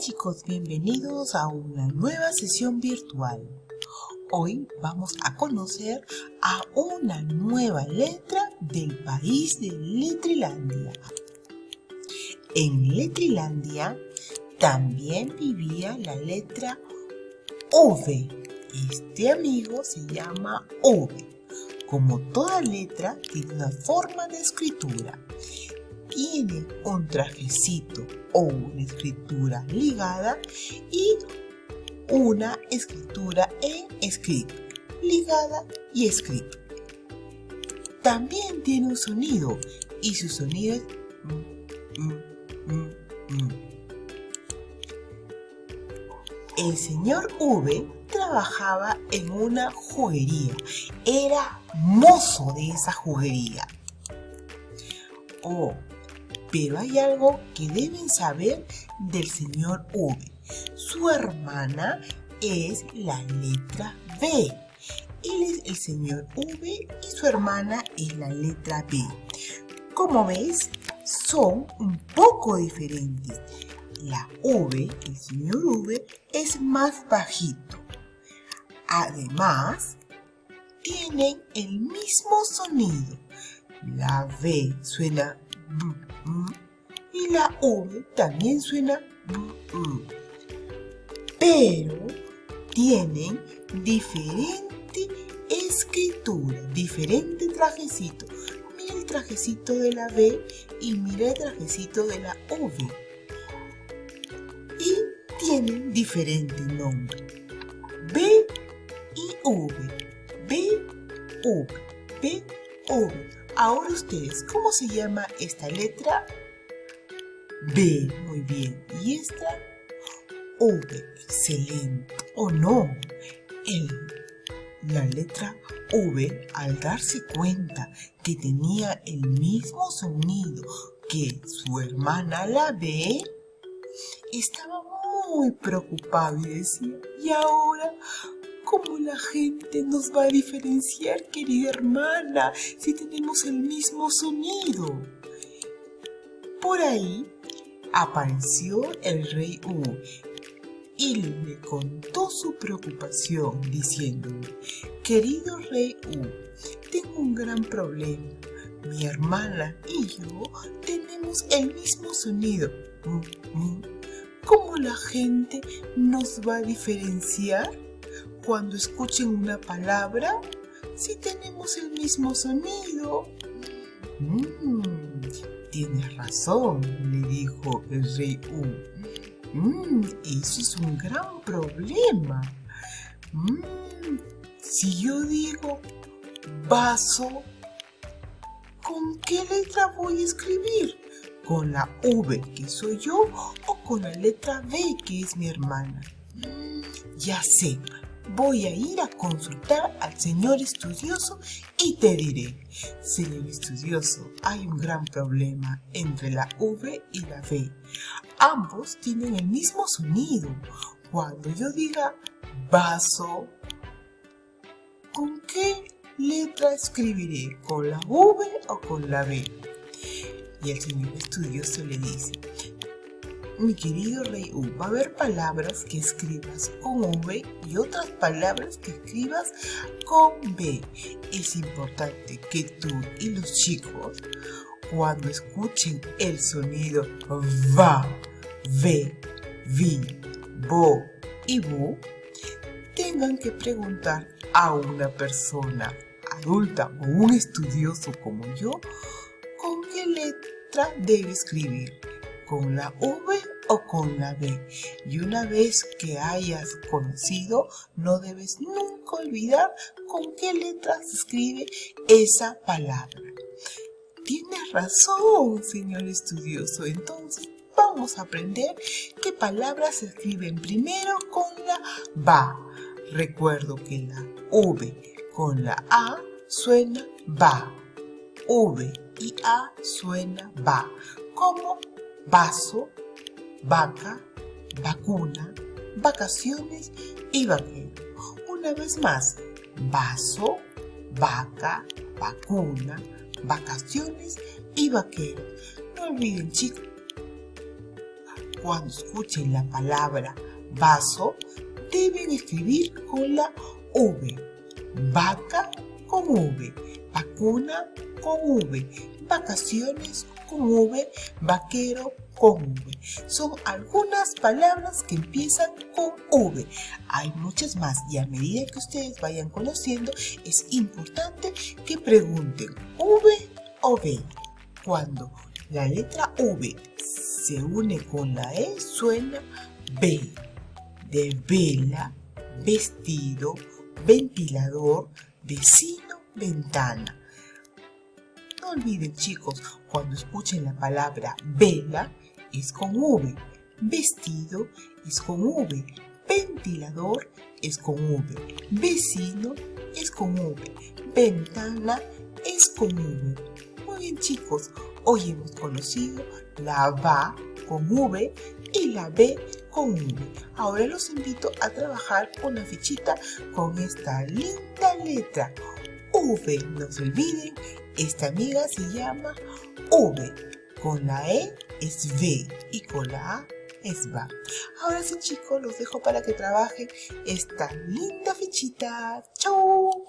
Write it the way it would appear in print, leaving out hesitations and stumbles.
chicos, bienvenidos a una nueva sesión virtual. Hoy vamos a conocer a una nueva letra del país de Letrilandia. En Letrilandia también vivía la letra V. Este amigo se llama V. Como toda letra, tiene una forma de escritura. Tiene un trajecito o una escritura ligada y una escritura en script, ligada y script. También tiene un sonido y su sonido es El señor V trabajaba en una juguería. Era mozo de esa juguería. Pero hay algo que deben saber del señor V. Su hermana es la letra B. Él es el señor V y su hermana es la letra B. Como ves, son un poco diferentes. La V, el señor V, es más bajito. Además, tienen el mismo sonido. La V suena y la V también suena pero tienen diferente escritura, diferente trajecito. Mira el trajecito de la V y mira el trajecito de la V. Y tienen diferente nombre. B y V. B, V. B, V. Ahora ustedes, ¿cómo se llama esta letra? B, muy bien. ¿Y esta? V, excelente. ¿O no? La letra V, al darse cuenta que tenía el mismo sonido que su hermana la B, estaba muy preocupado y decía, ¿y ahora? ¿Cómo la gente nos va a diferenciar, querida hermana, si tenemos el mismo sonido? Por ahí apareció el rey U y le contó su preocupación diciéndole, querido rey U, tengo un gran problema. Mi hermana y yo tenemos el mismo sonido. ¿Cómo la gente nos va a diferenciar cuando escuchen una palabra si tenemos el mismo sonido? Tienes razón, le dijo el rey U. Eso es un gran problema. Si yo digo vaso, ¿con qué letra voy a escribir? ¿Con la V, que soy yo, o con la letra B, que es mi hermana? Ya sé. Voy a ir a consultar al señor estudioso y te diré, señor estudioso, hay un gran problema entre la V y la B. Ambos tienen el mismo sonido. Cuando yo diga vaso, ¿con qué letra escribiré? ¿Con la V o con la B? Y el señor estudioso le dice, mi querido rey U, va a haber palabras que escribas con V y otras palabras que escribas con B. Es importante que tú y los chicos, cuando escuchen el sonido va, ve, vi, bo y bu, tengan que preguntar a una persona adulta o un estudioso como yo, ¿con qué letra debe escribir? ¿Con la V o con la B? Y una vez que hayas conocido, no debes nunca olvidar con qué letra se escribe esa palabra. Tienes razón, señor estudioso. Entonces, vamos a aprender qué palabras se escriben primero con la ba. Recuerdo que la V con la A suena ba. V y A suena ba. Como vaso, vaca, vacuna, vacaciones y vaquero. Una vez más, vaso, vaca, vacuna, vacaciones y vaquero. No olviden, chicos, cuando escuchen la palabra vaso, deben escribir con la V. Vaca con V, vacuna con V, vacaciones con V, vaquero con V. Son algunas palabras que empiezan con V. Hay muchas más y a medida que ustedes vayan conociendo, es importante que pregunten V o V. Cuando la letra V se une con la E, suena V. De vela, vestido, ventilador, vecino, ventana. No olviden, chicos, cuando escuchen la palabra vela es con V, vestido es con V, ventilador es con V, vecino es con V, ventana es con V. Muy bien, chicos, hoy hemos conocido la VA con V y la B con V. Ahora los invito a trabajar una fichita con esta linda letra V. No se olviden, esta amiga se llama V. Con la E es V y con la A es VA. Ahora sí, chicos, los dejo para que trabajen esta linda fichita. ¡Chau!